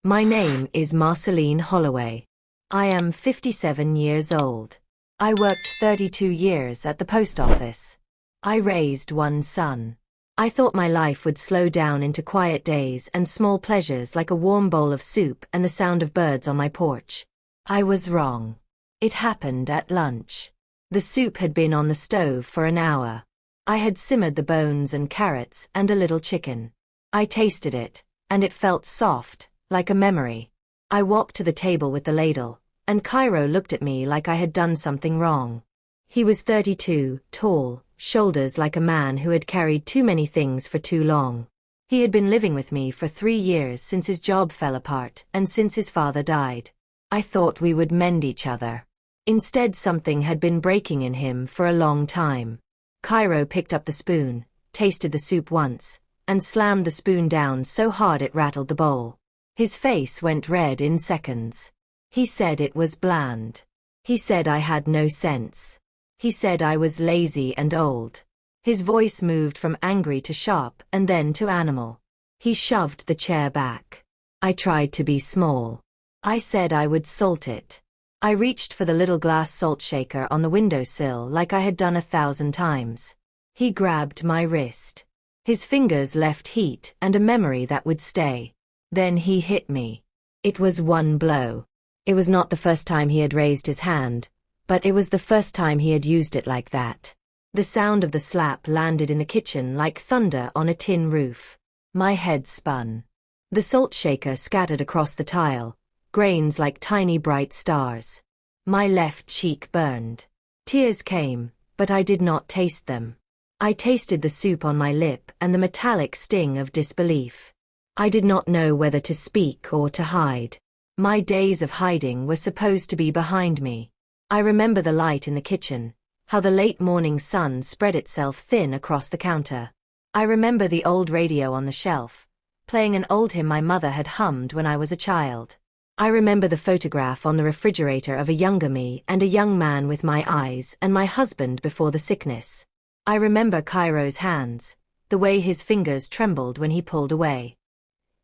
My name is Marceline Holloway. I am 57 years old. I worked 32 years at the post office. I raised one son. I thought my life would slow down into quiet days and small pleasures like a warm bowl of soup and the sound of birds on my porch. I was wrong. It happened at lunch. The soup had been on the stove for an hour. I had simmered the bones and carrots and a little chicken. I tasted it, and it felt soft, like a memory. I walked to the table with the ladle, and Cairo looked at me like I had done something wrong. He was 32, tall, shoulders like a man who had carried too many things for too long. He had been living with me for 3 years since his job fell apart and since his father died. I thought we would mend each other. Instead, something had been breaking in him for a long time. Cairo picked up the spoon, tasted the soup once, and slammed the spoon down so hard it rattled the bowl. His face went red in seconds. He said it was bland. He said I had no sense. He said I was lazy and old. His voice moved from angry to sharp and then to animal. He shoved the chair back. I tried to be small. I said I would salt it. I reached for the little glass salt shaker on the windowsill like I had done 1,000 times. He grabbed my wrist. His fingers left heat and a memory that would stay. Then he hit me. It was one blow. It was not the first time he had raised his hand, but it was the first time he had used it like that. The sound of the slap landed in the kitchen like thunder on a tin roof. My head spun. The salt shaker scattered across the tile, grains like tiny bright stars. My left cheek burned. Tears came, but I did not taste them. I tasted the soup on my lip and the metallic sting of disbelief. I did not know whether to speak or to hide. My days of hiding were supposed to be behind me. I remember the light in the kitchen, how the late morning sun spread itself thin across the counter. I remember the old radio on the shelf, playing an old hymn my mother had hummed when I was a child. I remember the photograph on the refrigerator of a younger me and a young man with my eyes and my husband before the sickness. I remember Cairo's hands, the way his fingers trembled when he pulled away.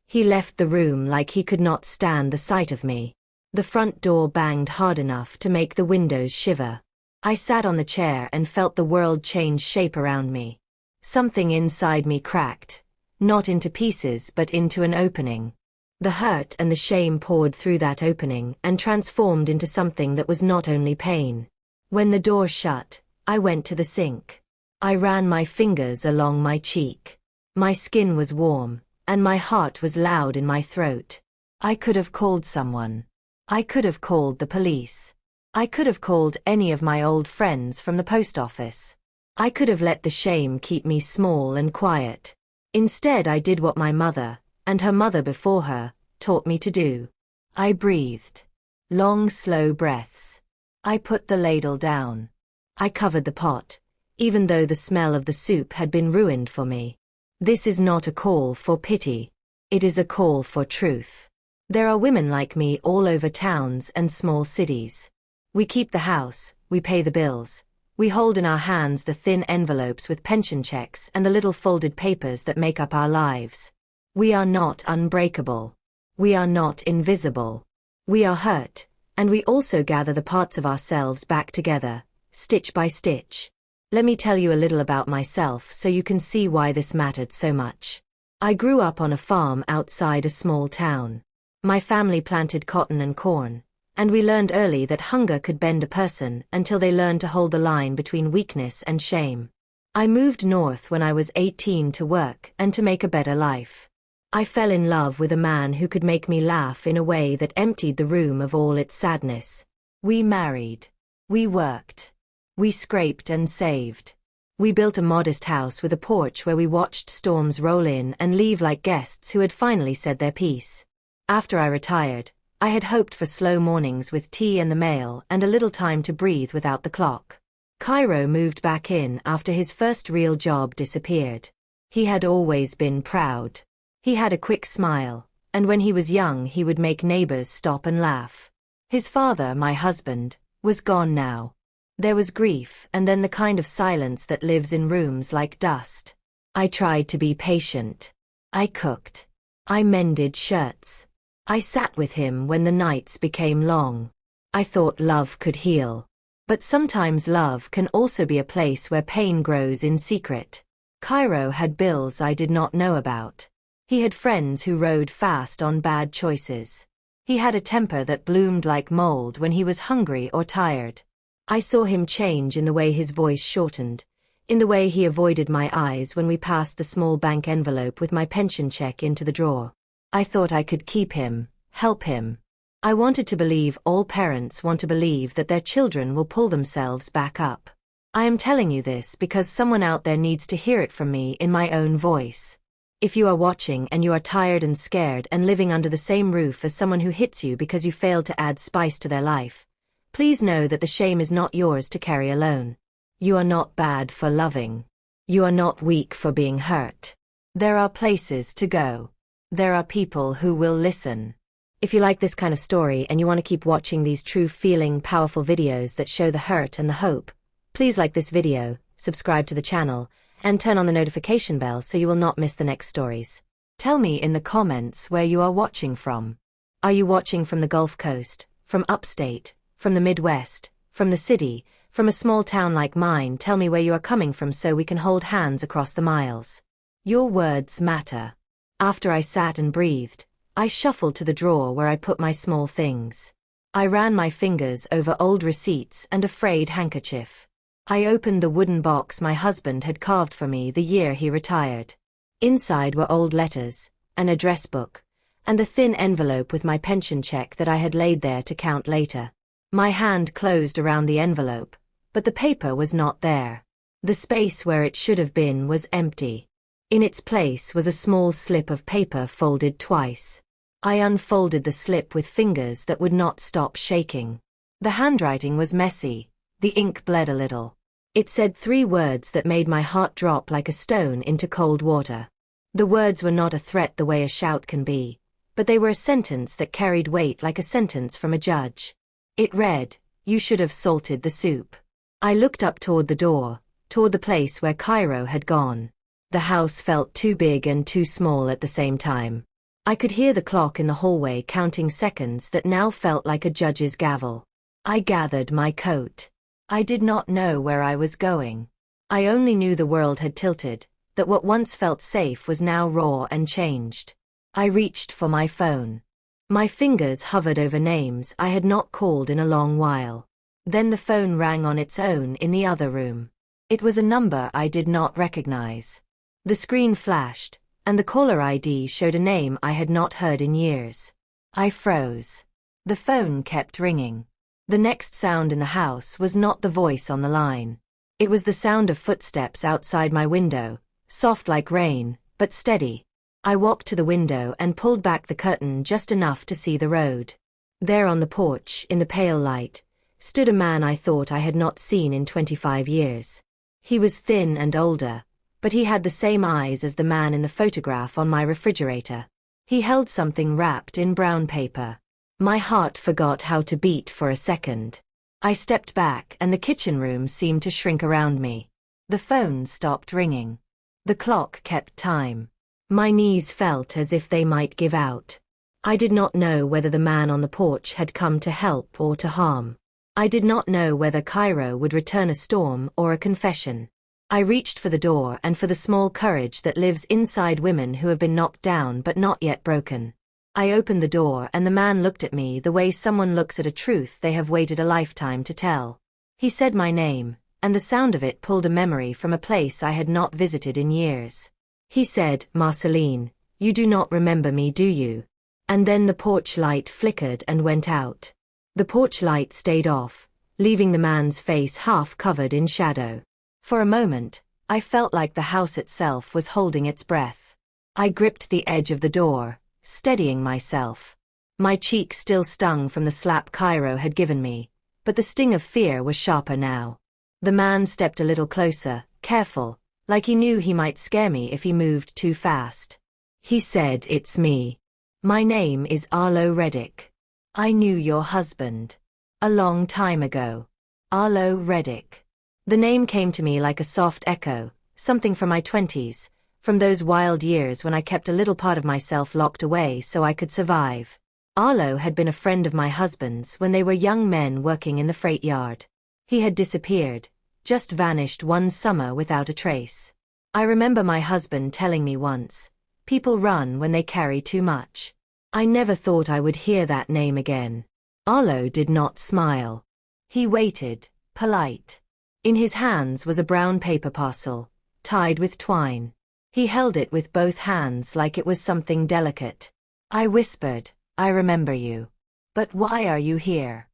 He left the room like he could not stand the sight of me. The front door banged hard enough to make the windows shiver. I sat on the chair and felt the world change shape around me. Something inside me cracked, not into pieces but into an opening. The hurt and the shame poured through that opening and transformed into something that was not only pain. When the door shut, I went to the sink. I ran my fingers along my cheek. My skin was warm, and my heart was loud in my throat. I could have called someone. I could have called the police. I could have called any of my old friends from the post office. I could have let the shame keep me small and quiet. Instead, I did what my mother, and her mother before her, taught me to do. I breathed. Long, slow breaths. I put the ladle down. I covered the pot, even though the smell of the soup had been ruined for me. This is not a call for pity. It is a call for truth. There are women like me all over towns and small cities. We keep the house, we pay the bills. We hold in our hands the thin envelopes with pension checks and the little folded papers that make up our lives. We are not unbreakable. We are not invisible. We are hurt, and we also gather the parts of ourselves back together, stitch by stitch. Let me tell you a little about myself so you can see why this mattered so much. I grew up on a farm outside a small town. My family planted cotton and corn, and we learned early that hunger could bend a person until they learned to hold the line between weakness and shame. I moved north when I was 18 to work and to make a better life. I fell in love with a man who could make me laugh in a way that emptied the room of all its sadness. We married. We worked. We scraped and saved. We built a modest house with a porch where we watched storms roll in and leave like guests who had finally said their piece. After I retired, I had hoped for slow mornings with tea and the mail and a little time to breathe without the clock. Cairo moved back in after his first real job disappeared. He had always been proud. He had a quick smile, and when he was young he would make neighbors stop and laugh. His father, my husband, was gone now. There was grief and then the kind of silence that lives in rooms like dust. I tried to be patient. I cooked. I mended shirts. I sat with him when the nights became long. I thought love could heal. But sometimes love can also be a place where pain grows in secret. Cairo had bills I did not know about. He had friends who rode fast on bad choices. He had a temper that bloomed like mold when he was hungry or tired. I saw him change in the way his voice shortened, in the way he avoided my eyes when we passed the small bank envelope with my pension check into the drawer. I thought I could keep him, help him. I wanted to believe all parents want to believe that their children will pull themselves back up. I am telling you this because someone out there needs to hear it from me in my own voice. If you are watching and you are tired and scared and living under the same roof as someone who hits you because you failed to add spice to their life, please know that the shame is not yours to carry alone. You are not bad for loving. You are not weak for being hurt. There are places to go. There are people who will listen. If you like this kind of story and you want to keep watching these true feeling, powerful videos that show the hurt and the hope, please like this video, subscribe to the channel, and turn on the notification bell so you will not miss the next stories. Tell me in the comments where you are watching from. Are you watching from the Gulf Coast, from upstate, from the Midwest, from the city, from a small town like mine? Tell me where you are coming from so we can hold hands across the miles. Your words matter. After I sat and breathed, I shuffled to the drawer where I put my small things. I ran my fingers over old receipts and a frayed handkerchief. I opened the wooden box my husband had carved for me the year he retired. Inside were old letters, an address book, and the thin envelope with my pension check that I had laid there to count later. My hand closed around the envelope, but the paper was not there. The space where it should have been was empty. In its place was a small slip of paper folded twice. I unfolded the slip with fingers that would not stop shaking. The handwriting was messy. The ink bled a little. It said 3 words that made my heart drop like a stone into cold water. The words were not a threat the way a shout can be, but they were a sentence that carried weight like a sentence from a judge. It read, "You should have salted the soup." I looked up toward the door, toward the place where Cairo had gone. The house felt too big and too small at the same time. I could hear the clock in the hallway counting seconds that now felt like a judge's gavel. I gathered my coat. I did not know where I was going. I only knew the world had tilted, that what once felt safe was now raw and changed. I reached for my phone. My fingers hovered over names I had not called in a long while. Then the phone rang on its own in the other room. It was a number I did not recognize. The screen flashed, and the caller ID showed a name I had not heard in years. I froze. The phone kept ringing. The next sound in the house was not the voice on the line. It was the sound of footsteps outside my window, soft like rain, but steady. I walked to the window and pulled back the curtain just enough to see the road. There on the porch, in the pale light, stood a man I thought I had not seen in 25 years. He was thin and older, but he had the same eyes as the man in the photograph on my refrigerator. He held something wrapped in brown paper. My heart forgot how to beat for a second. I stepped back and the kitchen room seemed to shrink around me. The phone stopped ringing. The clock kept time. My knees felt as if they might give out. I did not know whether the man on the porch had come to help or to harm. I did not know whether Cairo would return a storm or a confession. I reached for the door and for the small courage that lives inside women who have been knocked down but not yet broken. I opened the door and the man looked at me the way someone looks at a truth they have waited a lifetime to tell. He said my name, and the sound of it pulled a memory from a place I had not visited in years. He said, "Marceline, you do not remember me, do you?" And then the porch light flickered and went out. The porch light stayed off, leaving the man's face half covered in shadow. For a moment, I felt like the house itself was holding its breath. I gripped the edge of the door, steadying myself. My cheek still stung from the slap Cairo had given me, but the sting of fear was sharper now. The man stepped a little closer, careful, like he knew he might scare me if he moved too fast. He said, "It's me. My name is Arlo Reddick. I knew your husband. A long time ago. Arlo Reddick." The name came to me like a soft echo, something from my 20s, from those wild years when I kept a little part of myself locked away so I could survive. Arlo had been a friend of my husband's when they were young men working in the freight yard. He had disappeared, just vanished one summer without a trace. I remember my husband telling me once, "People run when they carry too much." I never thought I would hear that name again. Arlo did not smile. He waited, polite. In his hands was a brown paper parcel, tied with twine. He held it with both hands like it was something delicate. I whispered, "I remember you. But why are you here?"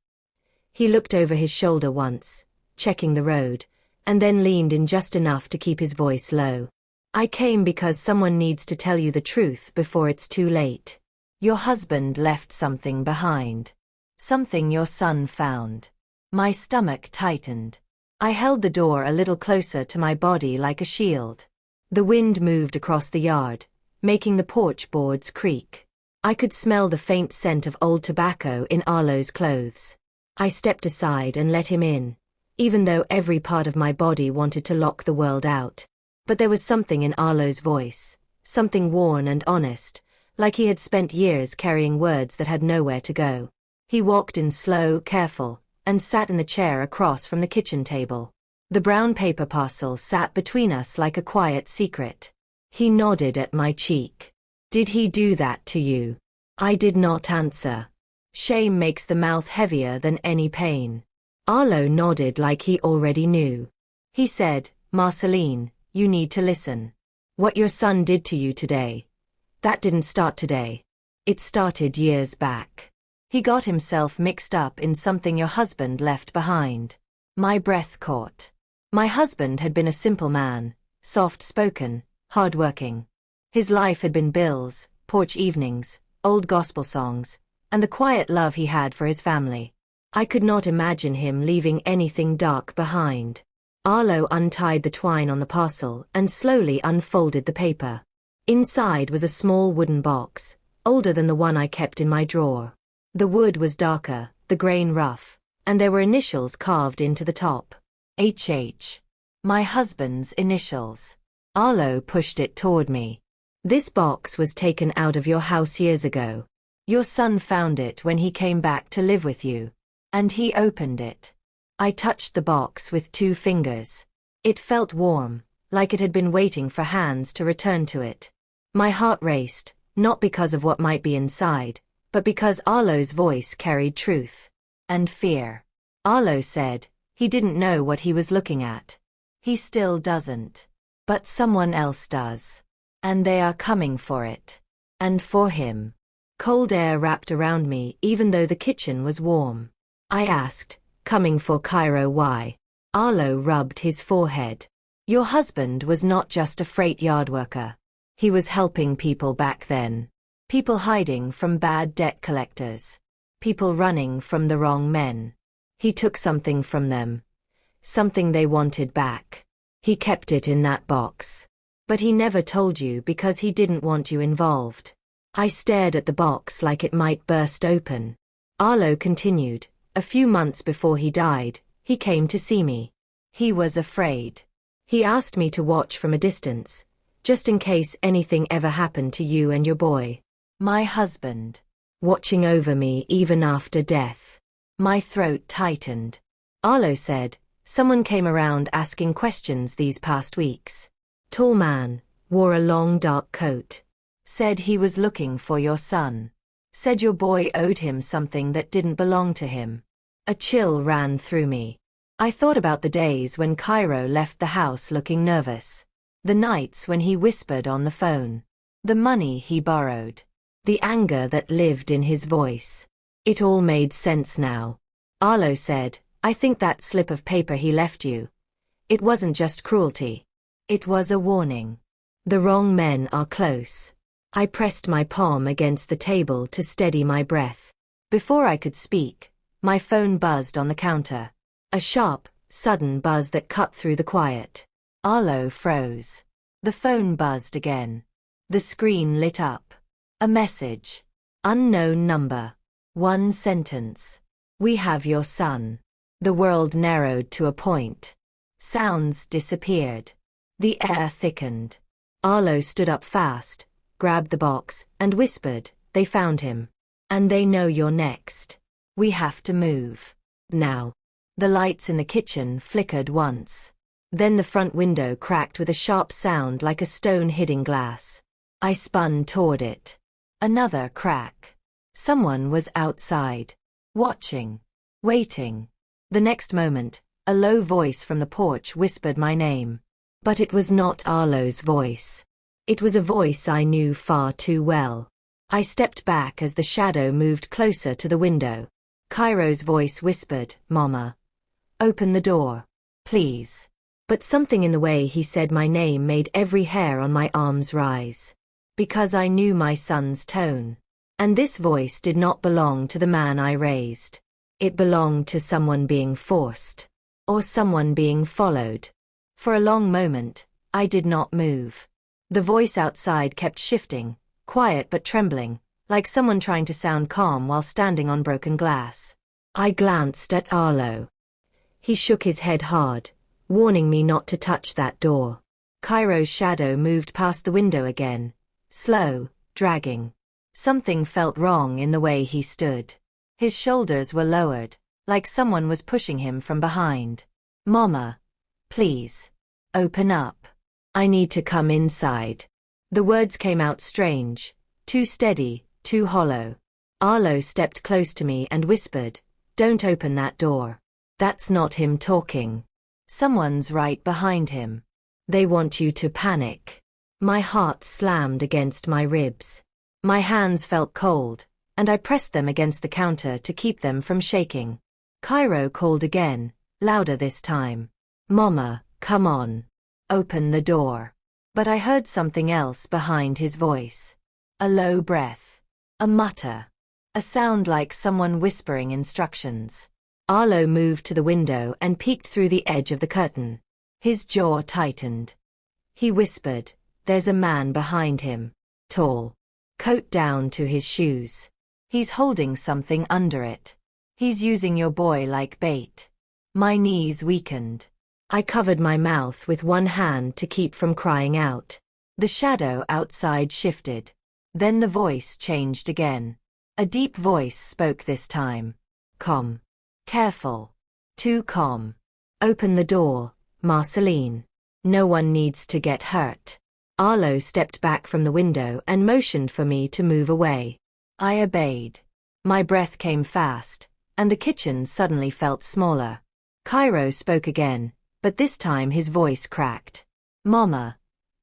He looked over his shoulder once, checking the road, and then leaned in just enough to keep his voice low. "I came because someone needs to tell you the truth before it's too late. Your husband left something behind. Something your son found." My stomach tightened. I held the door a little closer to my body like a shield. The wind moved across the yard, making the porch boards creak. I could smell the faint scent of old tobacco in Arlo's clothes. I stepped aside and let him in, even though every part of my body wanted to lock the world out. But there was something in Arlo's voice, something worn and honest, like he had spent years carrying words that had nowhere to go. He walked in slow, careful, and sat in the chair across from the kitchen table. The brown paper parcel sat between us like a quiet secret. He nodded at my cheek. "Did he do that to you?" I did not answer. Shame makes the mouth heavier than any pain. Arlo nodded like he already knew. He said, "Marceline, you need to listen. What your son did to you today, that didn't start today. It started years back. He got himself mixed up in something your husband left behind." My breath caught. My husband had been a simple man, soft-spoken, hard-working. His life had been bills, porch evenings, old gospel songs, and the quiet love he had for his family. I could not imagine him leaving anything dark behind. Arlo untied the twine on the parcel and slowly unfolded the paper. Inside was a small wooden box, older than the one I kept in my drawer. The wood was darker, the grain rough, and there were initials carved into the top. HH. My husband's initials. Arlo pushed it toward me. "This box was taken out of your house years ago. Your son found it when he came back to live with you. And he opened it." I touched the box with 2 fingers. It felt warm, like it had been waiting for hands to return to it. My heart raced, not because of what might be inside, but because Arlo's voice carried truth. And fear. Arlo said, he didn't know what he was looking at. He still doesn't. But someone else does. And they are coming for it. And for him. Cold air wrapped around me even though the kitchen was warm. I asked, "Coming for Cairo, why?" Arlo rubbed his forehead. "Your husband was not just a freight yard worker. He was helping people back then. People hiding from bad debt collectors. People running from the wrong men. He took something from them. Something they wanted back. He kept it in that box. But he never told you because he didn't want you involved." I stared at the box like it might burst open. Arlo continued, "A few months before he died, he came to see me. He was afraid. He asked me to watch from a distance, just in case anything ever happened to you and your boy. My husband. Watching over me even after death." My throat tightened. Arlo said, "Someone came around asking questions these past weeks. Tall man, wore a long dark coat. Said he was looking for your son. Said your boy owed him something that didn't belong to him." A chill ran through me. I thought about the days when Cairo left the house looking nervous. The nights when he whispered on the phone. The money he borrowed. The anger that lived in his voice. It all made sense now. Arlo said, "I think that slip of paper he left you. It wasn't just cruelty. It was a warning. The wrong men are close." I pressed my palm against the table to steady my breath. Before I could speak, my phone buzzed on the counter. A sharp, sudden buzz that cut through the quiet. Arlo froze. The phone buzzed again. The screen lit up. A message. Unknown number. One sentence. "We have your son." The world narrowed to a point. Sounds disappeared. The air thickened. Arlo stood up fast, grabbed the box, and whispered, "They found him. And they know you're next. We have to move. Now. The lights in the kitchen flickered once. Then the front window cracked with a sharp sound like a stone hitting glass. I spun toward it. Another crack. Someone was outside. Watching. Waiting. The next moment, a low voice from the porch whispered my name. But it was not Arlo's voice. It was a voice I knew far too well. I stepped back as the shadow moved closer to the window. Cairo's voice whispered, "Mama. Open the door. Please." But something in the way he said my name made every hair on my arms rise. Because I knew my son's tone. And this voice did not belong to the man I raised. It belonged to someone being forced. Or someone being followed. For a long moment, I did not move. The voice outside kept shifting, quiet but trembling, like someone trying to sound calm while standing on broken glass. I glanced at Arlo. He shook his head hard, warning me not to touch that door. Cairo's shadow moved past the window again, slow, dragging. Something felt wrong in the way he stood. His shoulders were lowered, like someone was pushing him from behind. "Mama. Please. Open up. I need to come inside." The words came out strange, too steady, too hollow. Arlo stepped close to me and whispered, "Don't open that door. That's not him talking. Someone's right behind him. They want you to panic." My heart slammed against my ribs. My hands felt cold, and I pressed them against the counter to keep them from shaking. Cairo called again, louder this time. "Mama, come on. Open the door." But I heard something else behind his voice. A low breath. A mutter. A sound like someone whispering instructions. Arlo moved to the window and peeked through the edge of the curtain. His jaw tightened. He whispered, "There's a man behind him. Tall. Coat down to his shoes. He's holding something under it. He's using your boy like bait." My knees weakened. I covered my mouth with one hand to keep from crying out. The shadow outside shifted. Then the voice changed again. A deep voice spoke this time. "Calm. Careful. Too calm. Open the door, Marceline. No one needs to get hurt." Arlo stepped back from the window and motioned for me to move away. I obeyed. My breath came fast, and the kitchen suddenly felt smaller. Cairo spoke again, but this time his voice cracked. "Mama.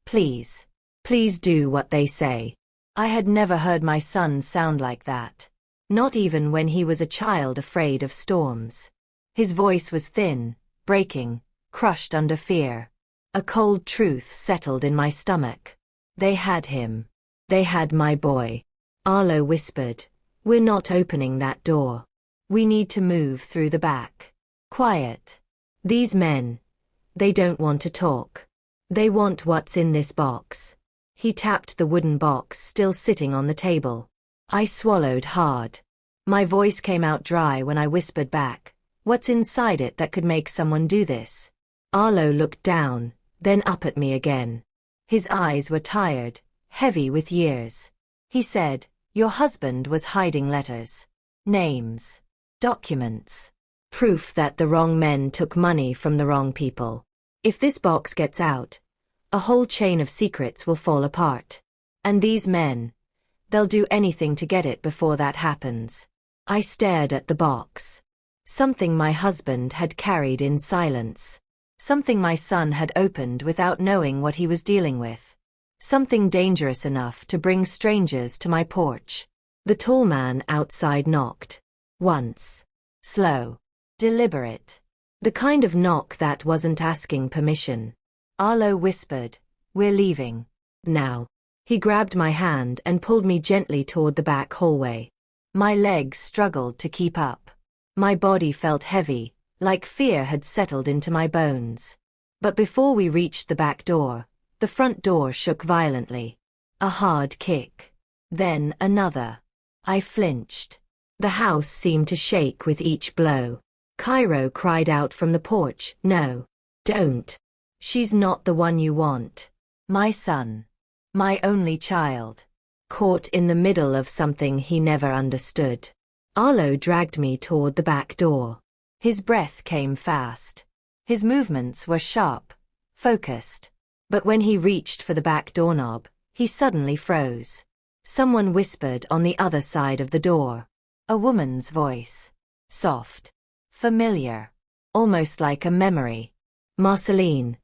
Please. Please do what they say." I had never heard my son sound like that. Not even when he was a child afraid of storms. His voice was thin, breaking, crushed under fear. A cold truth settled in my stomach. They had him. They had my boy. Arlo whispered, "We're not opening that door. We need to move through the back. Quiet. These men, they don't want to talk. They want what's in this box." He tapped the wooden box still sitting on the table. I swallowed hard. My voice came out dry when I whispered back, "What's inside it that could make someone do this?" Arlo looked down, then up at me again. His eyes were tired, heavy with years. He said, "Your husband was hiding letters. Names. Documents. Proof that the wrong men took money from the wrong people. If this box gets out, a whole chain of secrets will fall apart. And these men, they'll do anything to get it before that happens." I stared at the box. Something my husband had carried in silence. Something my son had opened without knowing what he was dealing with. Something dangerous enough to bring strangers to my porch. The tall man outside knocked. Once. Slow. Deliberate. The kind of knock that wasn't asking permission. Arlo whispered, "We're leaving. Now." He grabbed my hand and pulled me gently toward the back hallway. My legs struggled to keep up. My body felt heavy, like fear had settled into my bones. But before we reached the back door, the front door shook violently. A hard kick. Then another. I flinched. The house seemed to shake with each blow. Cairo cried out from the porch, "No. Don't. She's not the one you want. My son. My only child." caught in the middle of something he never understood. Arlo dragged me toward the back door. His breath came fast. His movements were sharp, focused. But when he reached for the back doorknob, he suddenly froze. Someone whispered on the other side of the door. A woman's voice. Soft. Familiar. Almost like a memory. "Marceline,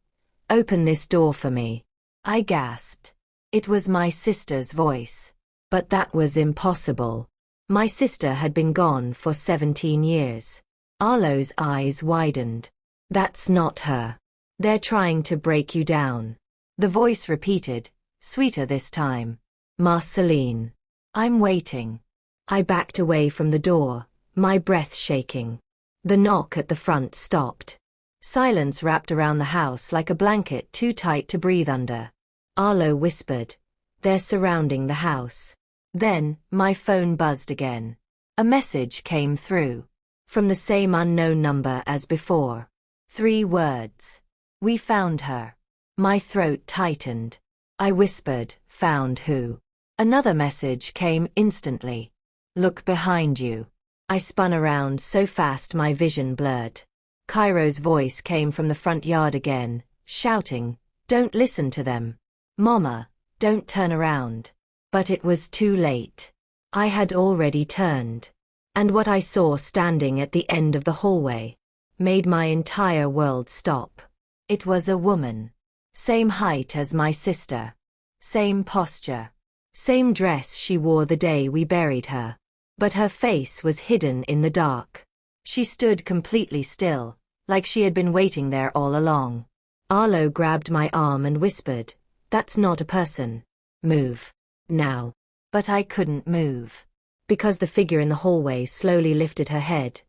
open this door for me." I gasped. It was my sister's voice. But that was impossible. My sister had been gone for 17 years. Arlo's eyes widened. "That's not her. They're trying to break you down." The voice repeated, sweeter this time. "Marceline, I'm waiting." I backed away from the door, my breath shaking. The knock at the front stopped. Silence wrapped around the house like a blanket too tight to breathe under. Arlo whispered, "They're surrounding the house." Then, my phone buzzed again. A message came through. From the same unknown number as before. 3 words. "We found her." My throat tightened. I whispered, "Found who?" Another message came instantly. "Look behind you." I spun around so fast my vision blurred. Cairo's voice came from the front yard again, shouting, "Don't listen to them. Mama, don't turn around." But it was too late. I had already turned. And what I saw standing at the end of the hallway made my entire world stop. It was a woman. Same height as my sister. Same posture. Same dress she wore the day we buried her. But her face was hidden in the dark. She stood completely still, like she had been waiting there all along. Arlo grabbed my arm and whispered, "That's not a person. Move. Now." But I couldn't move. Because the figure in the hallway slowly lifted her head,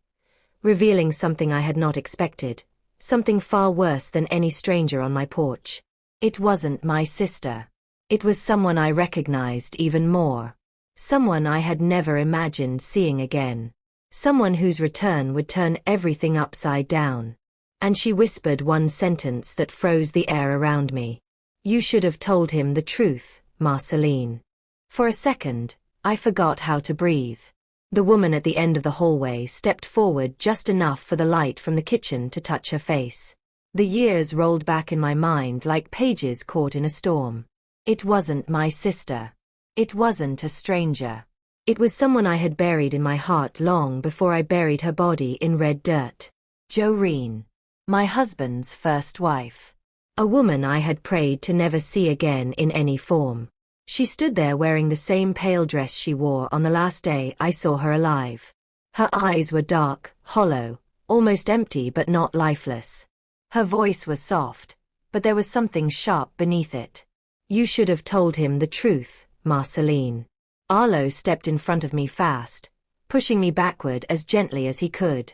revealing something I had not expected, something far worse than any stranger on my porch. It wasn't my sister. It was someone I recognized even more. Someone I had never imagined seeing again. Someone whose return would turn everything upside down. And she whispered one sentence that froze the air around me. "You should have told him the truth, Marceline." For a second, I forgot how to breathe. The woman at the end of the hallway stepped forward just enough for the light from the kitchen to touch her face. The years rolled back in my mind like pages caught in a storm. It wasn't my sister. It wasn't a stranger. It was someone I had buried in my heart long before I buried her body in red dirt. Doreen. My husband's first wife. A woman I had prayed to never see again in any form. She stood there wearing the same pale dress she wore on the last day I saw her alive. Her eyes were dark, hollow, almost empty but not lifeless. Her voice was soft, but there was something sharp beneath it. "You should have told him the truth, Marceline." Arlo stepped in front of me fast, pushing me backward as gently as he could.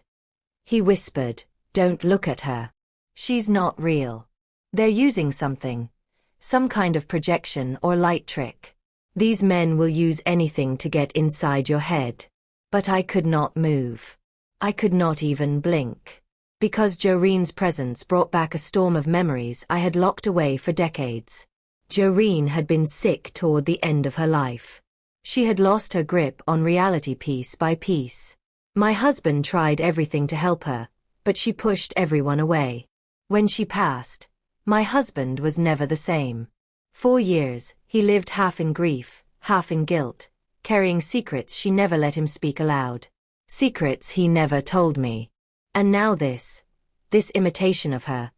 He whispered, "Don't look at her. She's not real. They're using something. Some kind of projection or light trick. These men will use anything to get inside your head." But I could not move. I could not even blink. Because Doreen's presence brought back a storm of memories I had locked away for decades. Doreen had been sick toward the end of her life. She had lost her grip on reality piece by piece. My husband tried everything to help her, but she pushed everyone away. When she passed, my husband was never the same. 4 years, he lived half in grief, half in guilt, carrying secrets she never let him speak aloud. Secrets he never told me. And now this imitation of her,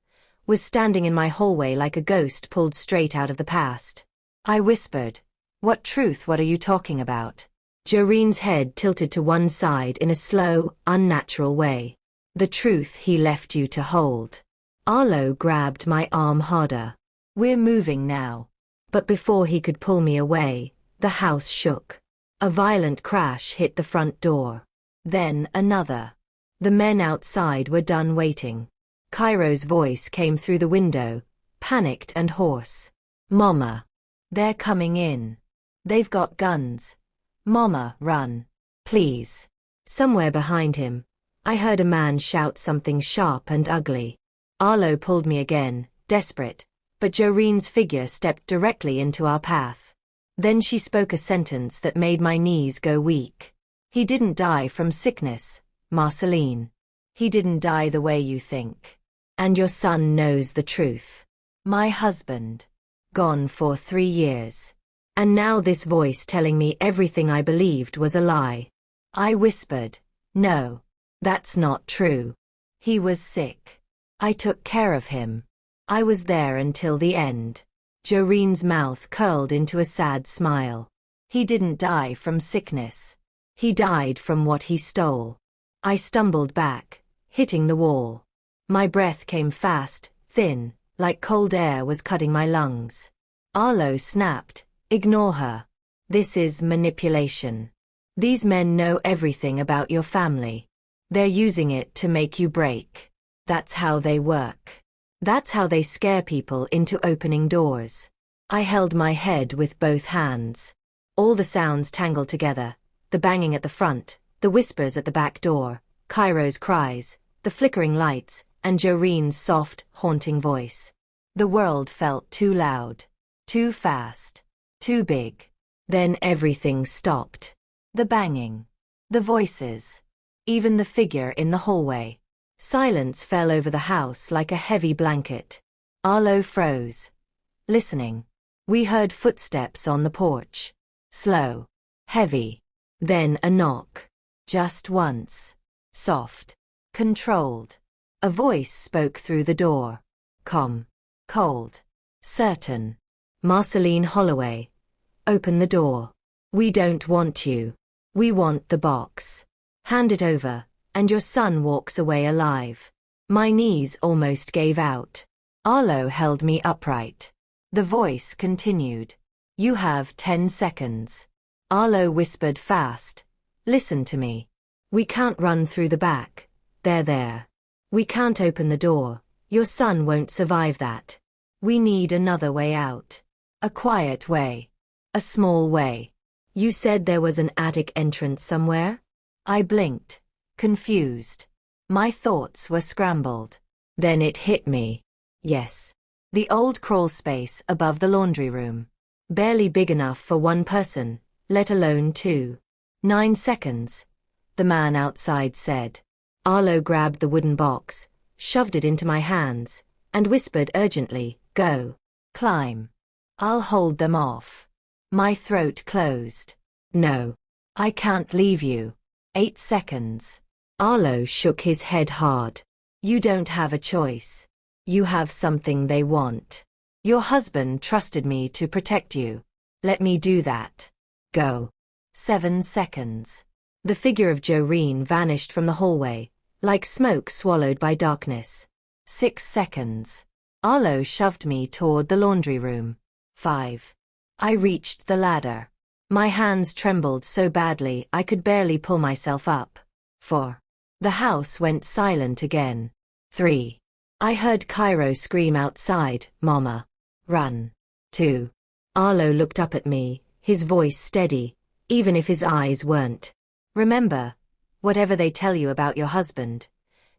was standing in my hallway like a ghost pulled straight out of the past. I whispered, "What truth? What are you talking about?" Doreen's head tilted to one side in a slow, unnatural way. "The truth he left you to hold." Arlo grabbed my arm harder. "We're moving now." But before he could pull me away, the house shook. A violent crash hit the front door. Then another. The men outside were done waiting. Cairo's voice came through the window, panicked and hoarse. "Mama. They're coming in. They've got guns. Mama, run. Please." Somewhere behind him, I heard a man shout something sharp and ugly. Arlo pulled me again, desperate, but Doreen's figure stepped directly into our path. Then she spoke a sentence that made my knees go weak. He didn't die from sickness, Marceline. He didn't die the way you think. And your son knows the truth. My husband. Gone for 3 years. And now this voice telling me everything I believed was a lie. I whispered, no, that's not true. He was sick. I took care of him. I was there until the end. Jorene's mouth curled into a sad smile. He didn't die from sickness. He died from what he stole. I stumbled back, hitting the wall. My breath came fast, thin, like cold air was cutting my lungs. Arlo snapped, ignore her. This is manipulation. These men know everything about your family. They're using it to make you break. That's how they work. That's how they scare people into opening doors. I held my head with both hands. All the sounds tangled together. The banging at the front, the whispers at the back door, Cairo's cries, the flickering lights, and Jorene's soft, haunting voice. The world felt too loud, too fast, too big. Then everything stopped. The banging, the voices, even the figure in the hallway. Silence fell over the house like a heavy blanket. Arlo froze, listening. We heard footsteps on the porch. Slow, heavy. Then a knock. Just once. Soft. Controlled. A voice spoke through the door. Calm. Cold. Certain. Marceline Holloway. Open the door. We don't want you. We want the box. Hand it over, and your son walks away alive. My knees almost gave out. Arlo held me upright. The voice continued. You have 10 seconds. Arlo whispered fast. Listen to me. We can't run through the back. They're there. We can't open the door. Your son won't survive that. We need another way out. A quiet way. A small way. You said there was an attic entrance somewhere? I blinked, confused. My thoughts were scrambled. Then it hit me. Yes. The old crawl space above the laundry room. Barely big enough for one person, let alone 2. 9 seconds, the man outside said. Arlo grabbed the wooden box, shoved it into my hands, and whispered urgently, go. Climb. I'll hold them off. My throat closed. No. I can't leave you. 8 seconds. Arlo shook his head hard. You don't have a choice. You have something they want. Your husband trusted me to protect you. Let me do that. Go. 7 seconds. The figure of Jorene vanished from the hallway, like smoke swallowed by darkness. 6 seconds. Arlo shoved me toward the laundry room. 5. I reached the ladder. My hands trembled so badly I could barely pull myself up. 4. The house went silent again. 3. I heard Cairo scream outside, Mama. Run. 2. Arlo looked up at me, his voice steady, even if his eyes weren't. Remember, whatever they tell you about your husband,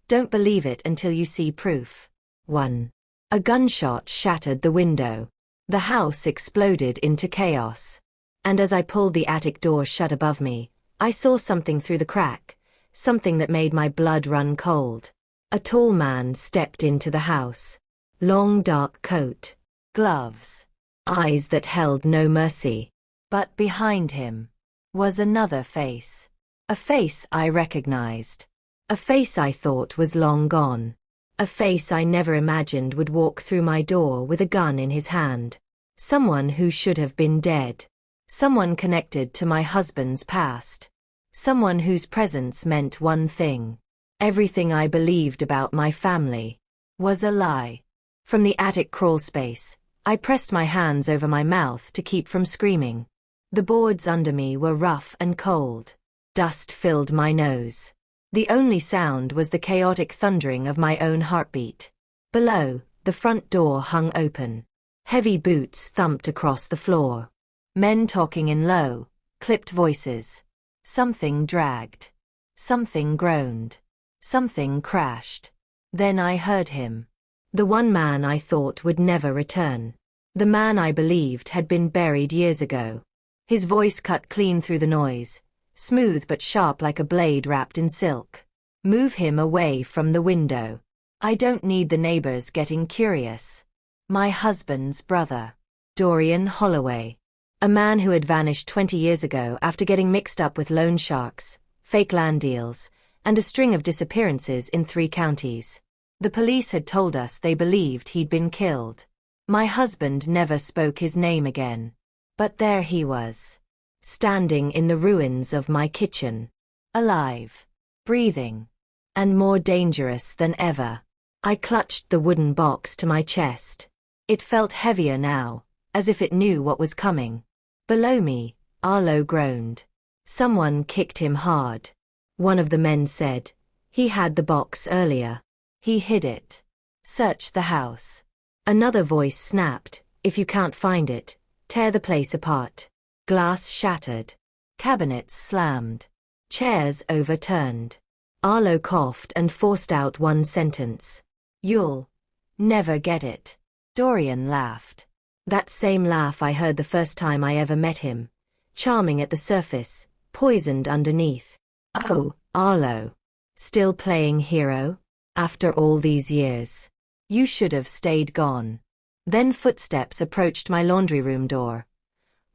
don't believe it until you see proof. 1. A gunshot shattered the window. The house exploded into chaos. And as I pulled the attic door shut above me, I saw something through the crack, something that made my blood run cold. A tall man stepped into the house. Long dark coat, gloves, eyes that held no mercy. But behind him was another face. A face I recognized. A face I thought was long gone. A face I never imagined would walk through my door with a gun in his hand. Someone who should have been dead. Someone connected to my husband's past. Someone whose presence meant one thing. Everything I believed about my family was a lie. From the attic crawl space, I pressed my hands over my mouth to keep from screaming. The boards under me were rough and cold. Dust filled my nose. The only sound was the chaotic thundering of my own heartbeat. Below, the front door hung open. Heavy boots thumped across the floor. Men talking in low, clipped voices. Something dragged. Something groaned. Something crashed. Then I heard him. The one man I thought would never return. The man I believed had been buried years ago. His voice cut clean through the noise, smooth but sharp like a blade wrapped in silk. Move him away from the window. I don't need the neighbors getting curious. My husband's brother, Dorian Holloway. A man who had vanished 20 years ago after getting mixed up with loan sharks, fake land deals, and a string of disappearances in 3 counties. The police had told us they believed he'd been killed. My husband never spoke his name again. But there he was, standing in the ruins of my kitchen. Alive, breathing, and more dangerous than ever. I clutched the wooden box to my chest. It felt heavier now, as if it knew what was coming. Below me, Arlo groaned. Someone kicked him hard. One of the men said, "He had the box earlier. He hid it. Search the house." Another voice snapped, "If you can't find it, tear the place apart." Glass shattered. Cabinets slammed. Chairs overturned. Arlo coughed and forced out one sentence. "You'll never get it." Dorian laughed. That same laugh I heard the first time I ever met him. Charming at the surface, poisoned underneath. "Oh, Arlo. Still playing hero? After all these years? You should have stayed gone." Then footsteps approached my laundry room door.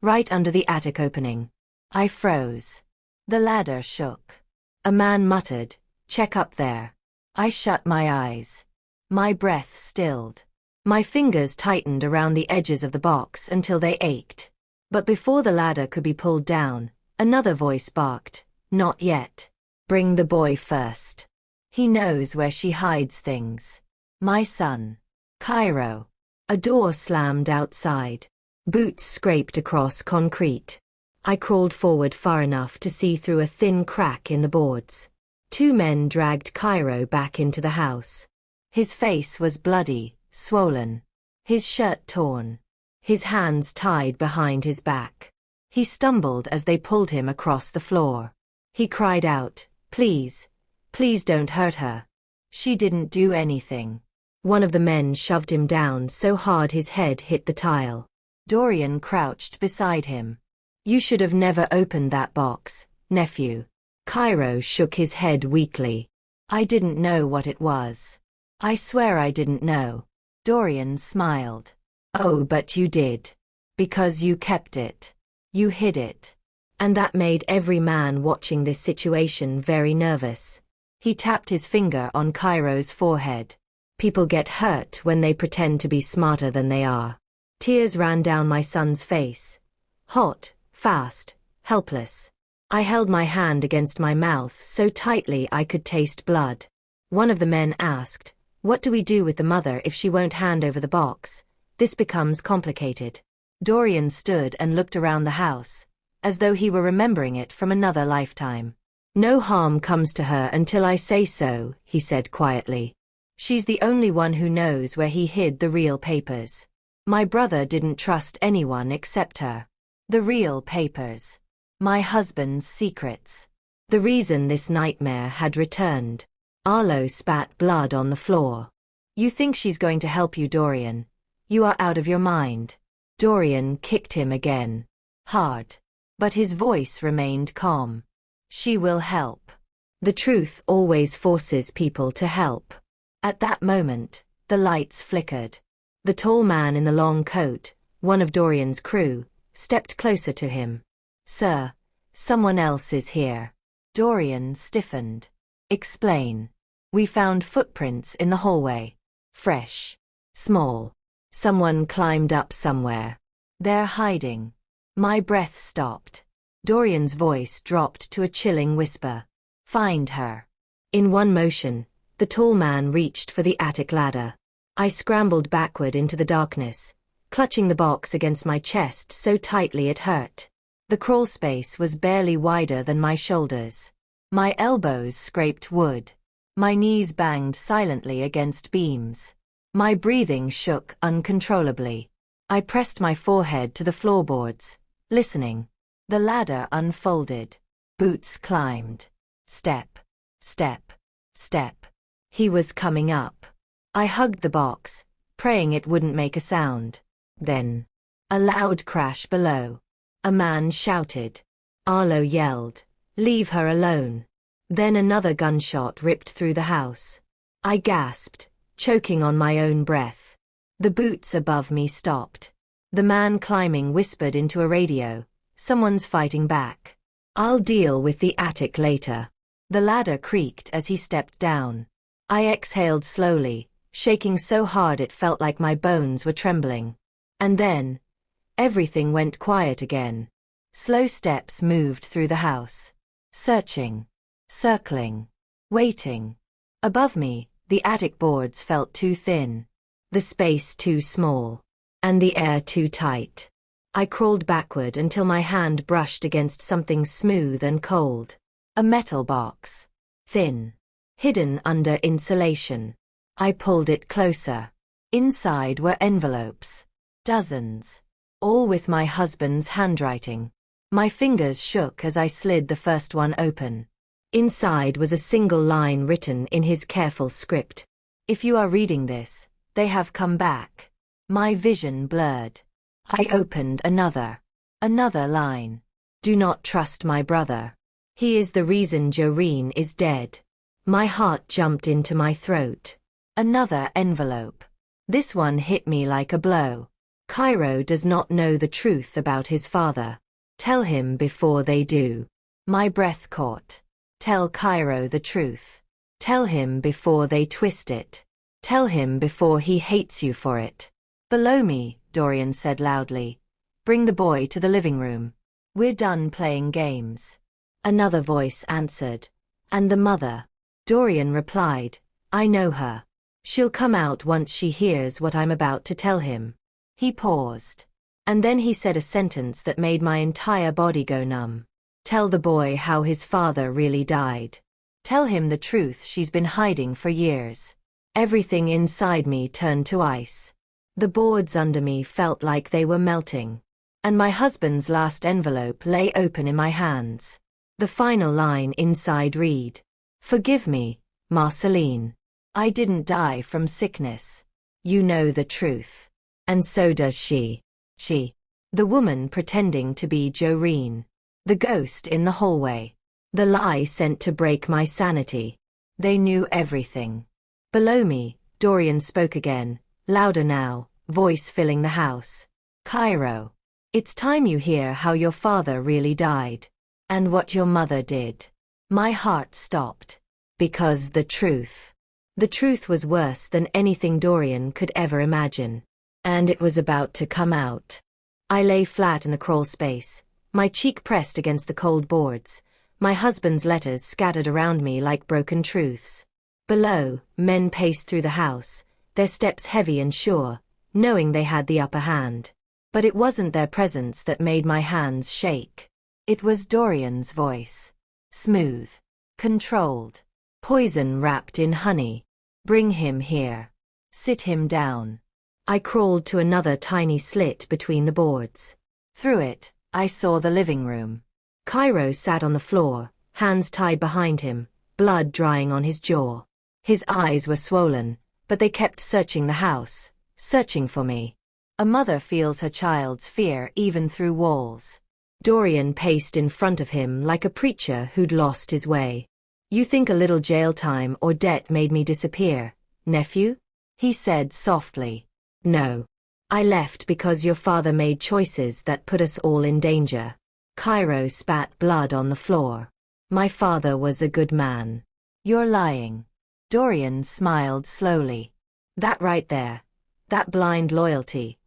Right under the attic opening. I froze. The ladder shook. A man muttered, "Check up there." I shut my eyes. My breath stilled. My fingers tightened around the edges of the box until they ached. But before the ladder could be pulled down, another voice barked, "Not yet. Bring the boy first. He knows where she hides things." My son. Cairo. A door slammed outside. Boots scraped across concrete. I crawled forward far enough to see through a thin crack in the boards. 2 men dragged Cairo back into the house. His face was bloody, swollen. His shirt torn. His hands tied behind his back. He stumbled as they pulled him across the floor. He cried out, "Please, please don't hurt her. She didn't do anything." One of the men shoved him down so hard his head hit the tile. Dorian crouched beside him. "You should have never opened that box, nephew." Cairo shook his head weakly. "I didn't know what it was. I swear I didn't know." Dorian smiled. "Oh, but you did. Because you kept it. You hid it. And that made every man watching this situation very nervous." He tapped his finger on Cairo's forehead. "People get hurt when they pretend to be smarter than they are." Tears ran down my son's face. Hot, fast, helpless. I held my hand against my mouth so tightly I could taste blood. One of the men asked, "What do we do with the mother if she won't hand over the box? This becomes complicated." Dorian stood and looked around the house, as though he were remembering it from another lifetime. "No harm comes to her until I say so," he said quietly. "She's the only one who knows where he hid the real papers. My brother didn't trust anyone except her. The real papers. My husband's secrets. The reason this nightmare had returned." Arlo spat blood on the floor. "You think she's going to help you, Dorian? You are out of your mind." Dorian kicked him again. Hard. But his voice remained calm. "She will help. The truth always forces people to help." At that moment, the lights flickered. The tall man in the long coat, one of Dorian's crew, stepped closer to him. "Sir, someone else is here." Dorian stiffened. "Explain." "We found footprints in the hallway. Fresh. Small. Someone climbed up somewhere. They're hiding." My breath stopped. Dorian's voice dropped to a chilling whisper. "Find her." In one motion, the tall man reached for the attic ladder. I scrambled backward into the darkness, clutching the box against my chest so tightly it hurt. The crawl space was barely wider than my shoulders. My elbows scraped wood. My knees banged silently against beams. My breathing shook uncontrollably. I pressed my forehead to the floorboards, listening. The ladder unfolded. Boots climbed. Step, step, step. He was coming up. I hugged the box, praying it wouldn't make a sound. Then, a loud crash below. A man shouted. Arlo yelled, "Leave her alone." Then another gunshot ripped through the house. I gasped, choking on my own breath. The boots above me stopped. The man climbing whispered into a radio, "Someone's fighting back. I'll deal with the attic later." The ladder creaked as he stepped down. I exhaled slowly, shaking so hard it felt like my bones were trembling. And then, everything went quiet again. Slow steps moved through the house. Searching. Circling. Waiting. Above me, the attic boards felt too thin. The space too small. And the air too tight. I crawled backward until my hand brushed against something smooth and cold. A metal box. Thin. Hidden under insulation. I pulled it closer. Inside were envelopes. Dozens. All with my husband's handwriting. My fingers shook as I slid the first one open. Inside was a single line written in his careful script. "If you are reading this, they have come back." My vision blurred. I opened another. Another line. "Do not trust my brother. He is the reason Doreen is dead." My heart jumped into my throat. Another envelope. This one hit me like a blow. "Cairo does not know the truth about his father. Tell him before they do." My breath caught. Tell Cairo the truth. Tell him before they twist it. Tell him before he hates you for it. "Below me," Dorian said loudly. "Bring the boy to the living room. We're done playing games." Another voice answered. "And the mother?" Dorian replied, "I know her. She'll come out once she hears what I'm about to tell him." He paused. And then he said a sentence that made my entire body go numb. "Tell the boy how his father really died. Tell him the truth she's been hiding for years." Everything inside me turned to ice. The boards under me felt like they were melting. And my husband's last envelope lay open in my hands. The final line inside read, "Forgive me, Marceline. I didn't die from sickness. You know the truth. And so does she." She. The woman pretending to be Doreen. The ghost in the hallway. The lie sent to break my sanity. They knew everything. Below me, Dorian spoke again, louder now, voice filling the house. "Cairo. It's time you hear how your father really died. And what your mother did." My heart stopped. Because the truth. The truth was worse than anything Dorian could ever imagine. And it was about to come out. I lay flat in the crawl space, my cheek pressed against the cold boards, my husband's letters scattered around me like broken truths. Below, men paced through the house, their steps heavy and sure, knowing they had the upper hand. But it wasn't their presence that made my hands shake. It was Dorian's voice. Smooth. Controlled. Poison wrapped in honey. "Bring him here. Sit him down." I crawled to another tiny slit between the boards. Through it, I saw the living room. Cairo sat on the floor, hands tied behind him, blood drying on his jaw. His eyes were swollen, but they kept searching the house, searching for me. A mother feels her child's fear even through walls. Dorian paced in front of him like a preacher who'd lost his way. "You think a little jail time or debt made me disappear, nephew?" he said softly. "No. I left because your father made choices that put us all in danger." Cairo spat blood on the floor. "My father was a good man." "You're lying." Dorian smiled slowly. "That right there. That blind loyalty.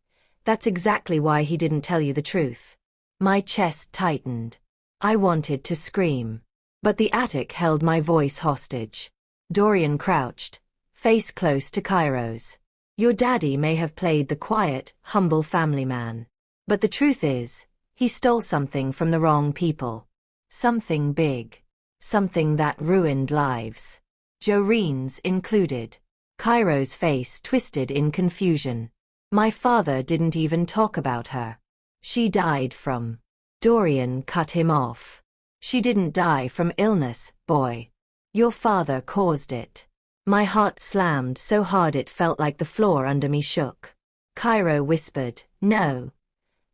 That's exactly why he didn't tell you the truth." My chest tightened. I wanted to scream. But the attic held my voice hostage. Dorian crouched, face close to Cairo's. "Your daddy may have played the quiet, humble family man. But the truth is, he stole something from the wrong people. Something big. Something that ruined lives. Doreen's included." Cairo's face twisted in confusion. "My father didn't even talk about her. She died from..." Dorian cut him off. "She didn't die from illness, boy. Your father caused it." My heart slammed so hard it felt like the floor under me shook. Cairo whispered, No.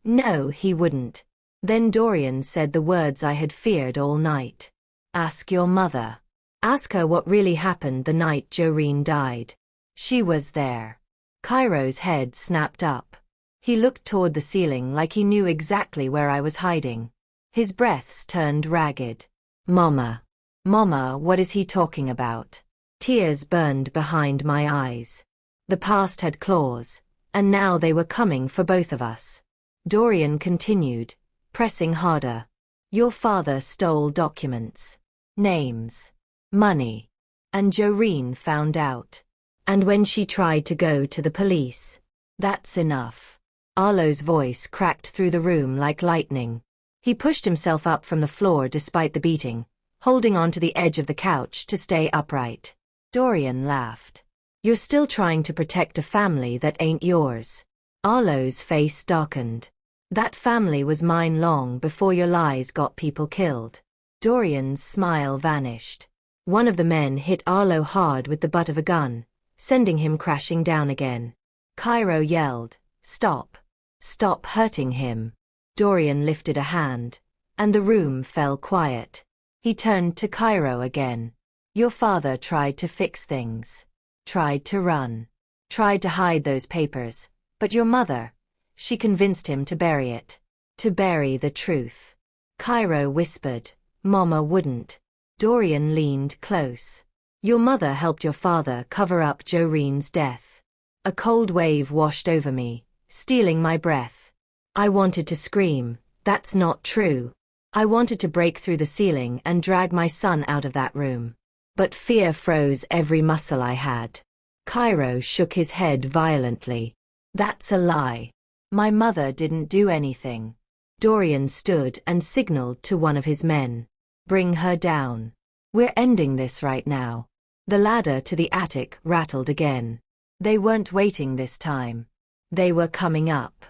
No, he wouldn't. Then Dorian said the words I had feared all night. Ask your mother. Ask her what really happened the night Joreen died. She was there. Cairo's head snapped up. He looked toward the ceiling like he knew exactly where I was hiding. His breaths turned ragged. Mama. Mama, what is he talking about? Tears burned behind my eyes. The past had claws, and now they were coming for both of us. Dorian continued, pressing harder. Your father stole documents, names, money, and Joreen found out. And when she tried to go to the police, that's enough. Arlo's voice cracked through the room like lightning. He pushed himself up from the floor despite the beating, holding on to the edge of the couch to stay upright. Dorian laughed. You're still trying to protect a family that ain't yours. Arlo's face darkened. That family was mine long before your lies got people killed. Dorian's smile vanished. One of the men hit Arlo hard with the butt of a gun, sending him crashing down again. Cairo yelled, Stop. Stop hurting him. Dorian lifted a hand, and the room fell quiet. He turned to Cairo again. Your father tried to fix things. Tried to run. Tried to hide those papers, but your mother, she convinced him to bury it. To bury the truth. Cairo whispered, Mama wouldn't. Dorian leaned close. Your mother helped your father cover up Joreen's death. A cold wave washed over me, stealing my breath. I wanted to scream, that's not true. I wanted to break through the ceiling and drag my son out of that room. But fear froze every muscle I had. Cairo shook his head violently. That's a lie. My mother didn't do anything. Dorian stood and signaled to one of his men. Bring her down. We're ending this right now. The ladder to the attic rattled again. They weren't waiting this time. They were coming up.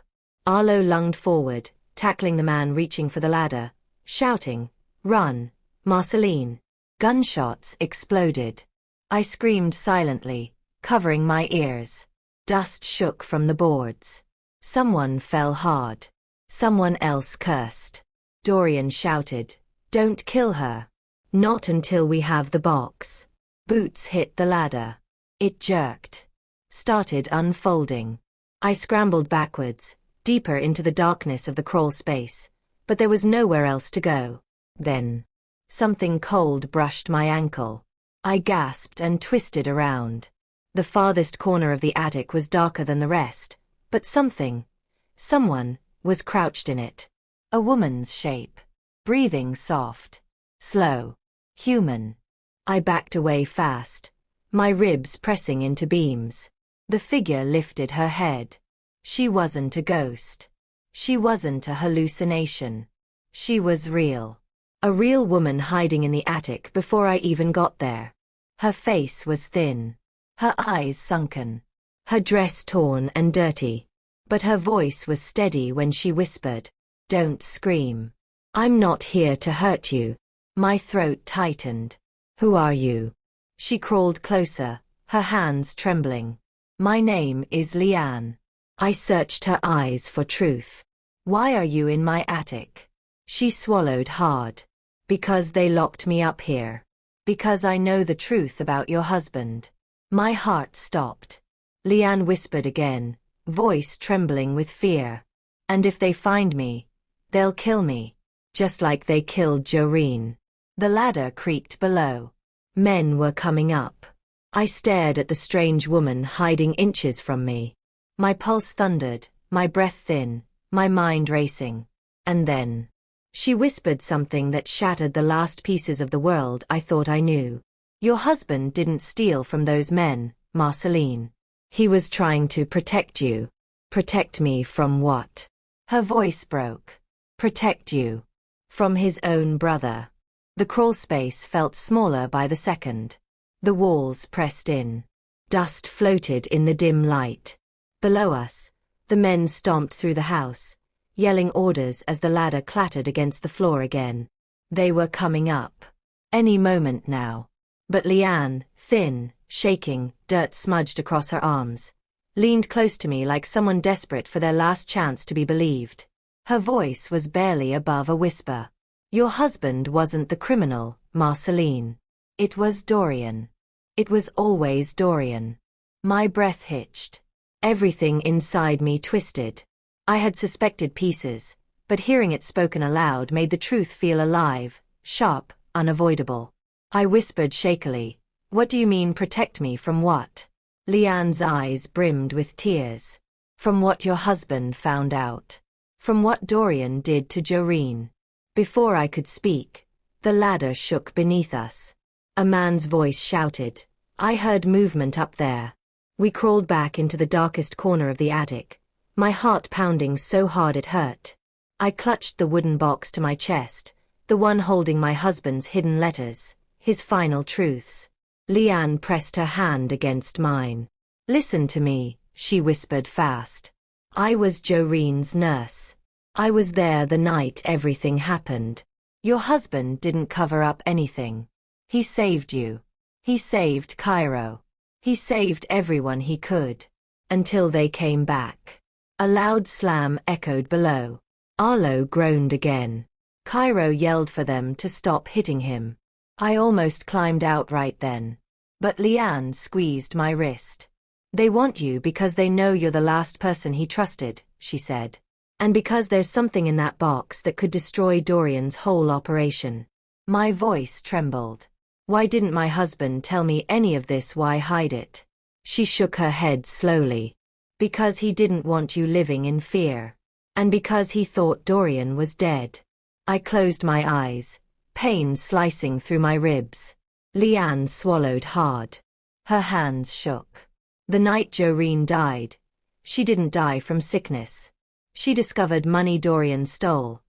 Arlo lunged forward, tackling the man reaching for the ladder, shouting, Run, Marceline. Gunshots exploded. I screamed silently, covering my ears. Dust shook from the boards. Someone fell hard. Someone else cursed. Dorian shouted, Don't kill her. Not until we have the box. Boots hit the ladder. It jerked. Started unfolding. I scrambled backwards, deeper into the darkness of the crawl space, but there was nowhere else to go. Then, something cold brushed my ankle. I gasped and twisted around. The farthest corner of the attic was darker than the rest, but someone, was crouched in it. A woman's shape. Breathing soft. Slow. Human. I backed away fast, my ribs pressing into beams. The figure lifted her head. She wasn't a ghost. She wasn't a hallucination. She was real. A real woman hiding in the attic before I even got there. Her face was thin. Her eyes sunken. Her dress torn and dirty. But her voice was steady when she whispered, Don't scream. I'm not here to hurt you. My throat tightened. Who are you? She crawled closer, her hands trembling. My name is Leanne. I searched her eyes for truth. Why are you in my attic? She swallowed hard. Because they locked me up here. Because I know the truth about your husband. My heart stopped. Leanne whispered again, voice trembling with fear. And if they find me, they'll kill me. Just like they killed Joreen. The ladder creaked below. Men were coming up. I stared at the strange woman hiding inches from me. My pulse thundered, my breath thin, my mind racing. And then, she whispered something that shattered the last pieces of the world I thought I knew. Your husband didn't steal from those men, Marceline. He was trying to protect you. Protect me from what? Her voice broke. Protect you. From his own brother. The crawl space felt smaller by the second. The walls pressed in. Dust floated in the dim light. Below us, the men stomped through the house, yelling orders as the ladder clattered against the floor again. They were coming up. Any moment now. But Leanne, thin, shaking, dirt smudged across her arms, leaned close to me like someone desperate for their last chance to be believed. Her voice was barely above a whisper. Your husband wasn't the criminal, Marceline. It was Dorian. It was always Dorian. My breath hitched. Everything inside me twisted. I had suspected pieces, but hearing it spoken aloud made the truth feel alive, sharp, unavoidable. I whispered shakily, "What do you mean protect me from what?" Leanne's eyes brimmed with tears. "From what your husband found out. From what Dorian did to Joreen." Before I could speak, the ladder shook beneath us. A man's voice shouted. I heard movement up there. We crawled back into the darkest corner of the attic, my heart pounding so hard it hurt. I clutched the wooden box to my chest, the one holding my husband's hidden letters, his final truths. Leanne pressed her hand against mine. "Listen to me," she whispered fast. "I was Joreen's nurse. I was there the night everything happened. Your husband didn't cover up anything. He saved you. He saved Cairo. He saved everyone he could. Until they came back." A loud slam echoed below. Arlo groaned again. Cairo yelled for them to stop hitting him. I almost climbed out right then. But Leanne squeezed my wrist. "They want you because they know you're the last person he trusted," she said. "And because there's something in that box that could destroy Dorian's whole operation." My voice trembled. "Why didn't my husband tell me any of this? Why hide it?" She shook her head slowly. "Because he didn't want you living in fear. And because he thought Dorian was dead." I closed my eyes, pain slicing through my ribs. Leanne swallowed hard. Her hands shook. The night Joreen died, she didn't die from sickness. She discovered money Dorian stole.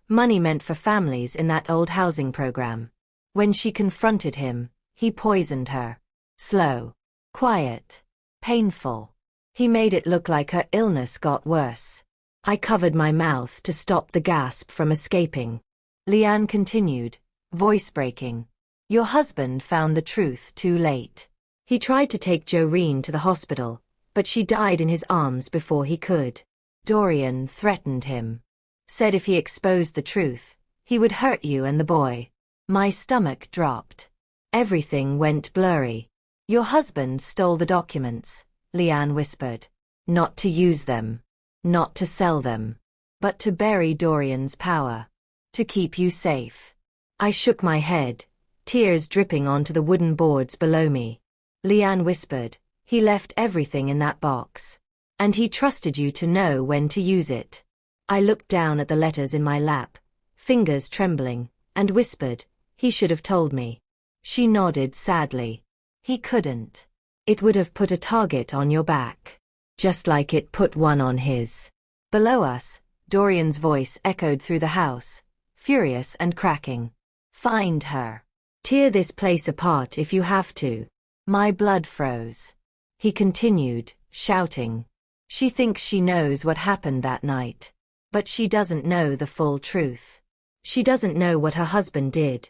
Money meant for families in that old housing program. When she confronted him, he poisoned her. Slow, quiet, painful. He made it look like her illness got worse. I covered my mouth to stop the gasp from escaping. Leanne continued, voice breaking. "Your husband found the truth too late. He tried to take Joreen to the hospital, but she died in his arms before he could. Dorian threatened him. Said if he exposed the truth, he would hurt you and the boy." My stomach dropped. Everything went blurry. "Your husband stole the documents," Leanne whispered. "Not to use them. Not to sell them. But to bury Dorian's power. To keep you safe." I shook my head, tears dripping onto the wooden boards below me. Leanne whispered, "He left everything in that box. And he trusted you to know when to use it." I looked down at the letters in my lap, fingers trembling, and whispered, "He should have told me." She nodded sadly. "He couldn't. It would have put a target on your back. Just like it put one on his." Below us, Dorian's voice echoed through the house, furious and cracking. "Find her. Tear this place apart if you have to." My blood froze. He continued, shouting. "She thinks she knows what happened that night. But she doesn't know the full truth. She doesn't know what her husband did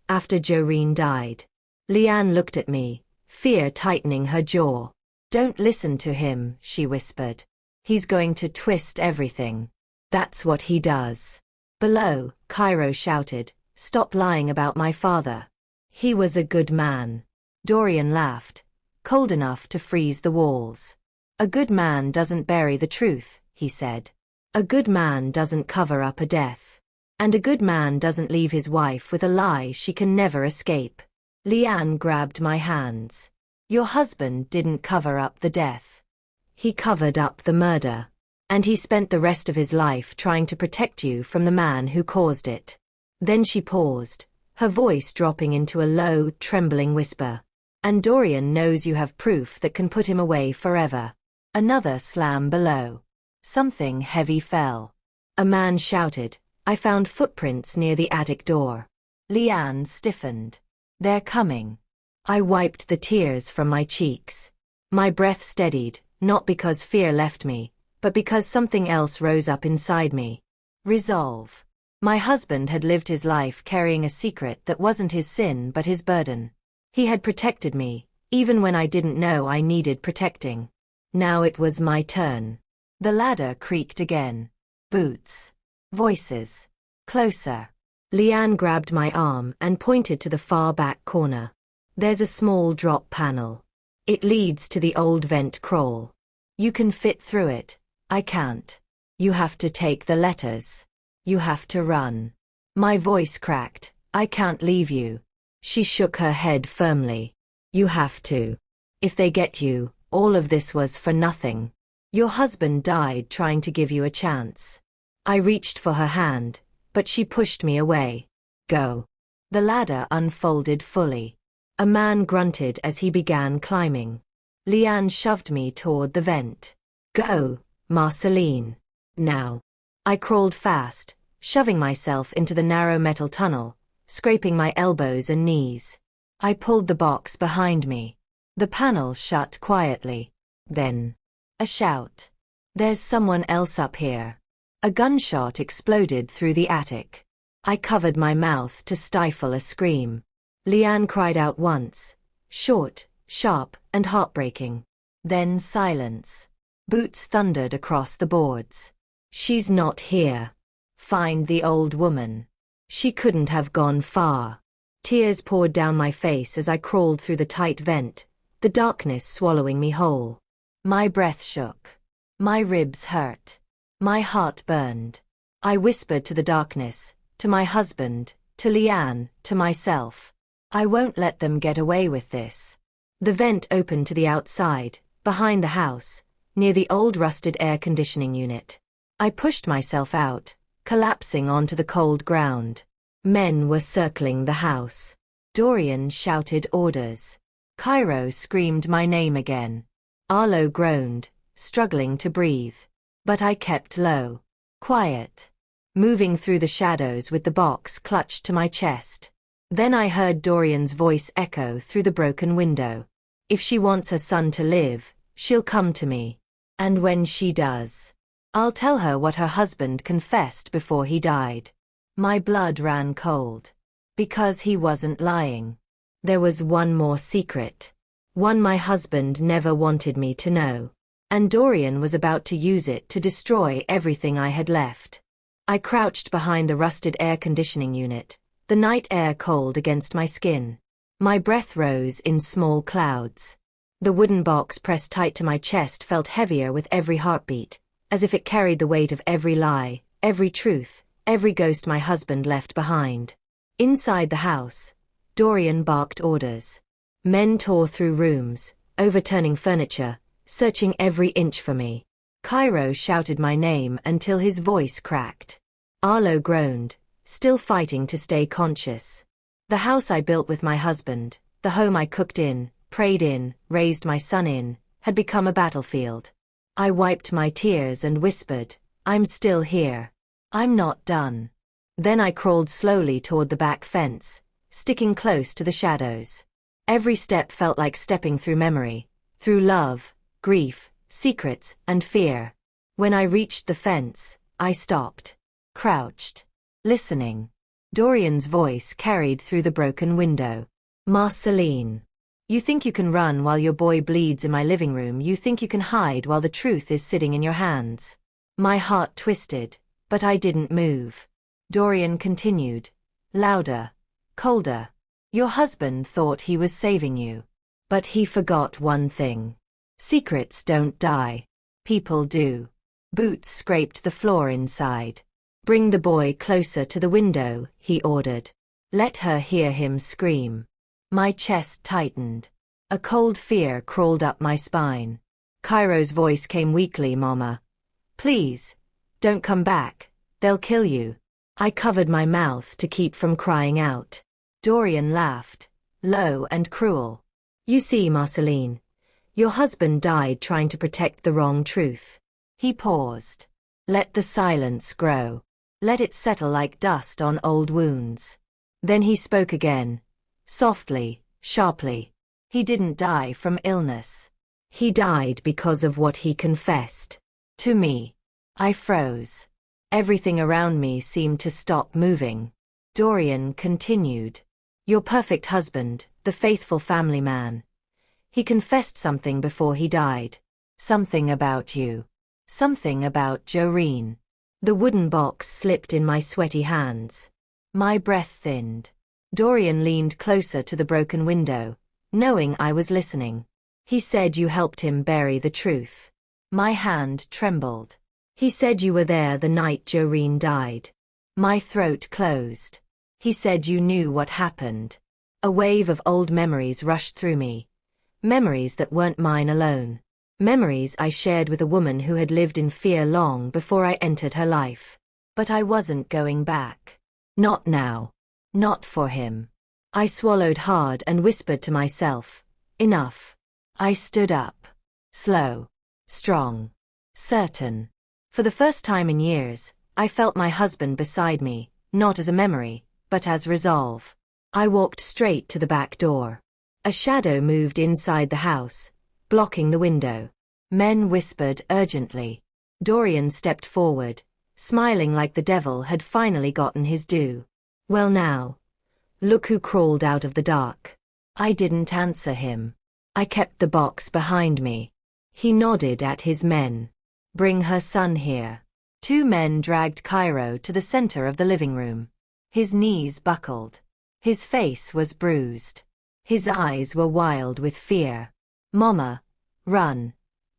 after Joreen died." Leanne looked at me, fear tightening her jaw. "Don't listen to him," she whispered. "He's going to twist everything. That's what he does." Below, Cairo shouted, "Stop lying about my father. He was a good man." Dorian laughed, cold enough to freeze the walls. "A good man doesn't bury the truth," he said. "A good man doesn't cover up a death. And a good man doesn't leave his wife with a lie she can never escape." Leanne grabbed my hands. "Your husband didn't cover up the death. He covered up the murder. And he spent the rest of his life trying to protect you from the man who caused it." Then she paused, her voice dropping into a low, trembling whisper. "And Dorian knows you have proof that can put him away forever." Another slam below. Something heavy fell. A man shouted, "I found footprints near the attic door." Leanne stiffened. "They're coming." I wiped the tears from my cheeks. My breath steadied, not because fear left me, but because something else rose up inside me. Resolve. My husband had lived his life carrying a secret that wasn't his sin but his burden. He had protected me, even when I didn't know I needed protecting. Now it was my turn. The ladder creaked again. Boots. Voices. Closer. Leanne grabbed my arm and pointed to the far back corner. There's a small drop panel. It leads to the old vent crawl. You can fit through it. I can't. You have to take the letters. You have to run. My voice cracked. I can't leave you. She shook her head firmly. You have to. If they get you, all of this was for nothing. Your husband died trying to give you a chance. I reached for her hand, but she pushed me away. Go. The ladder unfolded fully. A man grunted as he began climbing. Leanne shoved me toward the vent. Go, Marceline. Now. I crawled fast, shoving myself into the narrow metal tunnel, scraping my elbows and knees. I pulled the box behind me. The panel shut quietly. Then, a shout. There's someone else up here. A gunshot exploded through the attic. I covered my mouth to stifle a scream. Leanne cried out once, short, sharp, and heartbreaking. Then silence. Boots thundered across the boards. She's not here. Find the old woman. She couldn't have gone far. Tears poured down my face as I crawled through the tight vent, the darkness swallowing me whole. My breath shook. My ribs hurt. My heart burned. I whispered to the darkness, to my husband, to Leanne, to myself. I won't let them get away with this. The vent opened to the outside, behind the house, near the old rusted air conditioning unit. I pushed myself out, collapsing onto the cold ground. Men were circling the house. Dorian shouted orders. Cairo screamed my name again. Arlo groaned, struggling to breathe. But I kept low. Quiet. Moving through the shadows with the box clutched to my chest. Then I heard Dorian's voice echo through the broken window. If she wants her son to live, she'll come to me. And when she does, I'll tell her what her husband confessed before he died. My blood ran cold. Because he wasn't lying. There was one more secret. One my husband never wanted me to know. And Dorian was about to use it to destroy everything I had left. I crouched behind the rusted air conditioning unit, the night air cold against my skin. My breath rose in small clouds. The wooden box pressed tight to my chest felt heavier with every heartbeat, as if it carried the weight of every lie, every truth, every ghost my husband left behind. Inside the house, Dorian barked orders. Men tore through rooms, overturning furniture, searching every inch for me. Cairo shouted my name until his voice cracked. Arlo groaned, still fighting to stay conscious. The house I built with my husband, the home I cooked in, prayed in, raised my son in, had become a battlefield. I wiped my tears and whispered, I'm still here. I'm not done. Then I crawled slowly toward the back fence, sticking close to the shadows. Every step felt like stepping through memory, through love, grief, secrets, and fear. When I reached the fence, I stopped. Crouched. Listening. Dorian's voice carried through the broken window. Marceline. You think you can run while your boy bleeds in my living room. You think you can hide while the truth is sitting in your hands. My heart twisted, but I didn't move. Dorian continued. Louder. Colder. Your husband thought he was saving you. But he forgot one thing. Secrets don't die. People do. Boots scraped the floor inside. Bring the boy closer to the window, he ordered. Let her hear him scream. My chest tightened. A cold fear crawled up my spine. Cairo's voice came weakly, Mama. Please. Don't come back. They'll kill you. I covered my mouth to keep from crying out. Dorian laughed. Low and cruel. You see, Marceline. Your husband died trying to protect the wrong truth. He paused. Let the silence grow. Let it settle like dust on old wounds. Then he spoke again. Softly, sharply. He didn't die from illness. He died because of what he confessed. To me. I froze. Everything around me seemed to stop moving. Dorian continued. Your perfect husband, the faithful family man. He confessed something before he died. Something about you. Something about Doreen. The wooden box slipped in my sweaty hands. My breath thinned. Dorian leaned closer to the broken window, knowing I was listening. He said you helped him bury the truth. My hand trembled. He said you were there the night Doreen died. My throat closed. He said you knew what happened. A wave of old memories rushed through me. Memories that weren't mine alone. Memories I shared with a woman who had lived in fear long before I entered her life. But I wasn't going back. Not now. Not for him. I swallowed hard and whispered to myself, enough. I stood up. Slow. Strong. Certain. For the first time in years, I felt my husband beside me, not as a memory, but as resolve. I walked straight to the back door. A shadow moved inside the house, blocking the window. Men whispered urgently. Dorian stepped forward, smiling like the devil had finally gotten his due. Well now. Look who crawled out of the dark. I didn't answer him. I kept the box behind me. He nodded at his men. Bring her son here. 2 men dragged Cairo to the center of the living room. His knees buckled. His face was bruised. His eyes were wild with fear. Mama, run.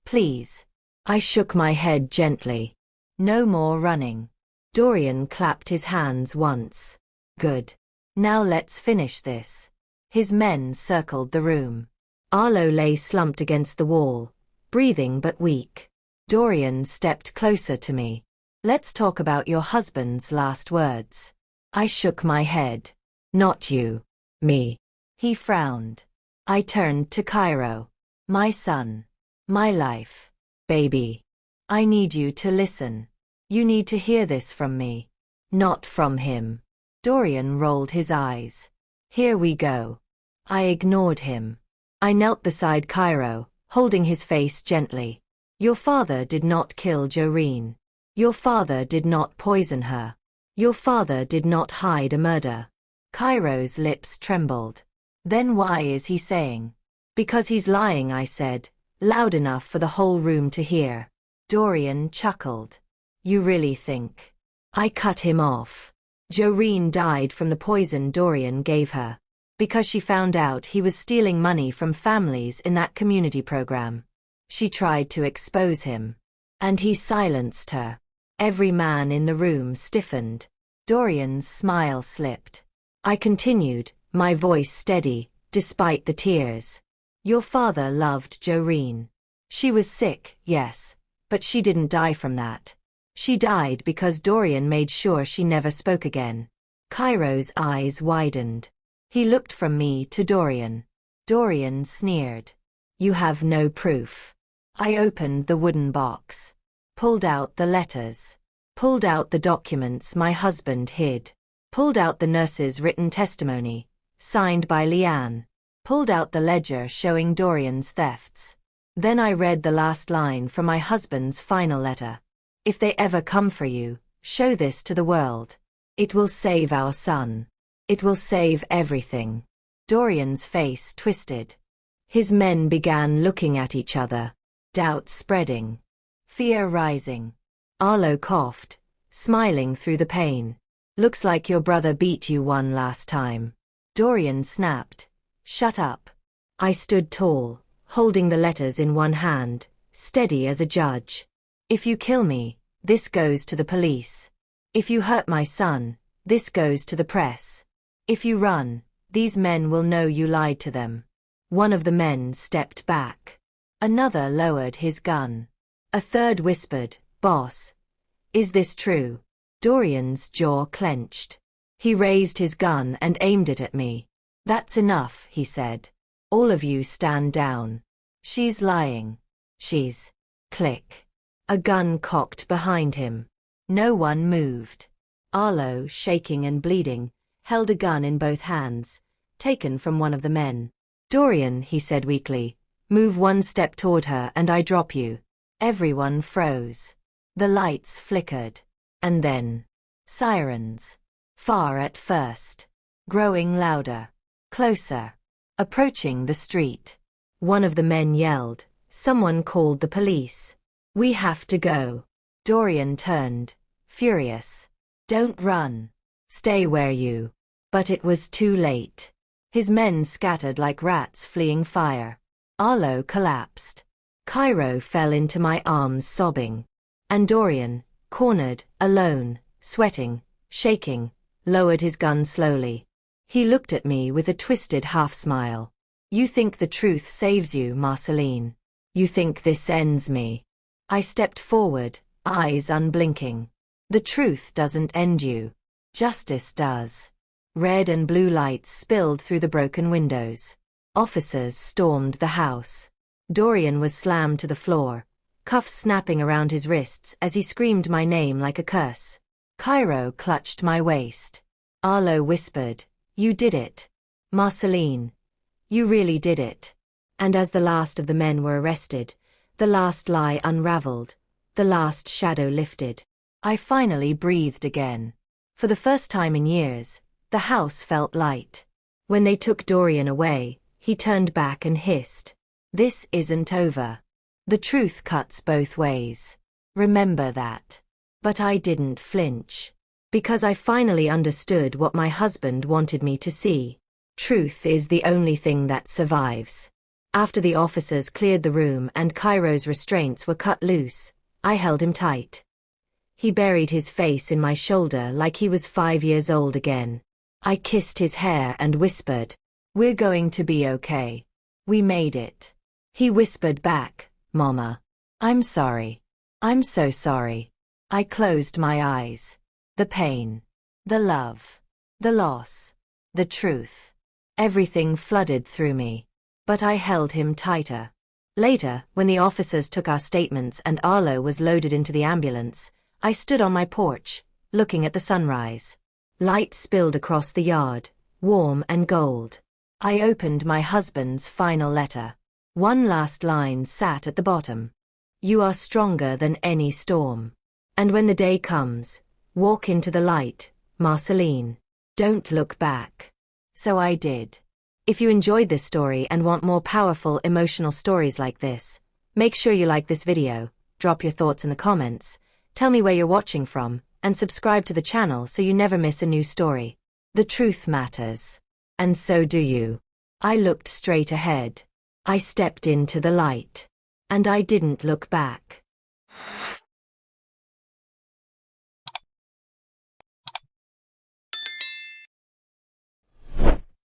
Please. I shook my head gently. No more running. Dorian clapped his hands once. Good. Now let's finish this. His men circled the room. Arlo lay slumped against the wall, breathing but weak. Dorian stepped closer to me. Let's talk about your husband's last words. I shook my head. Not you. Me. He frowned. I turned to Cairo. My son. My life. Baby. I need you to listen. You need to hear this from me. Not from him. Dorian rolled his eyes. Here we go. I ignored him. I knelt beside Cairo, holding his face gently. Your father did not kill Doreen. Your father did not poison her. Your father did not hide a murder. Cairo's lips trembled. Then why is he saying? Because he's lying, I said, loud enough for the whole room to hear. Dorian chuckled. You really think? I cut him off. Doreen died from the poison Dorian gave her. Because she found out he was stealing money from families in that community program. She tried to expose him. And he silenced her. Every man in the room stiffened. Dorian's smile slipped. I continued, my voice steady, despite the tears. Your father loved Doreen. She was sick, yes, but she didn't die from that. She died because Dorian made sure she never spoke again. Cairo's eyes widened. He looked from me to Dorian. Dorian sneered. You have no proof. I opened the wooden box. Pulled out the letters. Pulled out the documents my husband hid. Pulled out the nurse's written testimony, signed by Leanne. Pulled out the ledger showing Dorian's thefts. Then I read the last line from my husband's final letter. If they ever come for you, show this to the world. It will save our son. It will save everything. Dorian's face twisted. His men began looking at each other. Doubt spreading. Fear rising. Arlo coughed, smiling through the pain. Looks like your brother beat you one last time. Dorian snapped. Shut up. I stood tall, holding the letters in one hand, steady as a judge. If you kill me, this goes to the police. If you hurt my son, this goes to the press. If you run, these men will know you lied to them. One of the men stepped back. Another lowered his gun. A third whispered, Boss. Is this true? Dorian's jaw clenched. He raised his gun and aimed it at me. That's enough, he said. All of you stand down. She's lying. She's. Click. A gun cocked behind him. No one moved. Arlo, shaking and bleeding, held a gun in both hands, taken from one of the men. Dorian, he said weakly, move one step toward her and I drop you. Everyone froze. The lights flickered. And then. Sirens. Far at first. Growing louder. Closer. Approaching the street. One of the men yelled, Someone called the police. We have to go. Dorian turned, furious. Don't run. Stay where you. But it was too late. His men scattered like rats fleeing fire. Arlo collapsed. Cairo fell into my arms sobbing. And Dorian, cornered, alone, sweating, shaking, lowered his gun slowly. He looked at me with a twisted half-smile. You think the truth saves you, Marceline. You think this ends me. I stepped forward, eyes unblinking. The truth doesn't end you. Justice does. Red and blue lights spilled through the broken windows. Officers stormed the house. Dorian was slammed to the floor, cuffs snapping around his wrists as he screamed my name like a curse. Cairo clutched my waist. Arlo whispered, "You did it. Marceline. You really did it." And as the last of the men were arrested, the last lie unraveled, the last shadow lifted, I finally breathed again. For the first time in years, the house felt light. When they took Dorian away, he turned back and hissed, "This isn't over. The truth cuts both ways. Remember that." But I didn't flinch. Because I finally understood what my husband wanted me to see. Truth is the only thing that survives. After the officers cleared the room and Cairo's restraints were cut loose, I held him tight. He buried his face in my shoulder like he was 5 years old again. I kissed his hair and whispered, "We're going to be okay. We made it." He whispered back, "Mama. I'm sorry. I'm so sorry." I closed my eyes. The pain. The love. The loss. The truth. Everything flooded through me. But I held him tighter. Later, when the officers took our statements and Arlo was loaded into the ambulance, I stood on my porch, looking at the sunrise. Light spilled across the yard, warm and gold. I opened my husband's final letter. One last line sat at the bottom. "You are stronger than any storm. And when the day comes, walk into the light, Marceline. Don't look back." So I did. If you enjoyed this story and want more powerful emotional stories like this, make sure you like this video, drop your thoughts in the comments, tell me where you're watching from, and subscribe to the channel so you never miss a new story. The truth matters. And so do you. I looked straight ahead. I stepped into the light. And I didn't look back.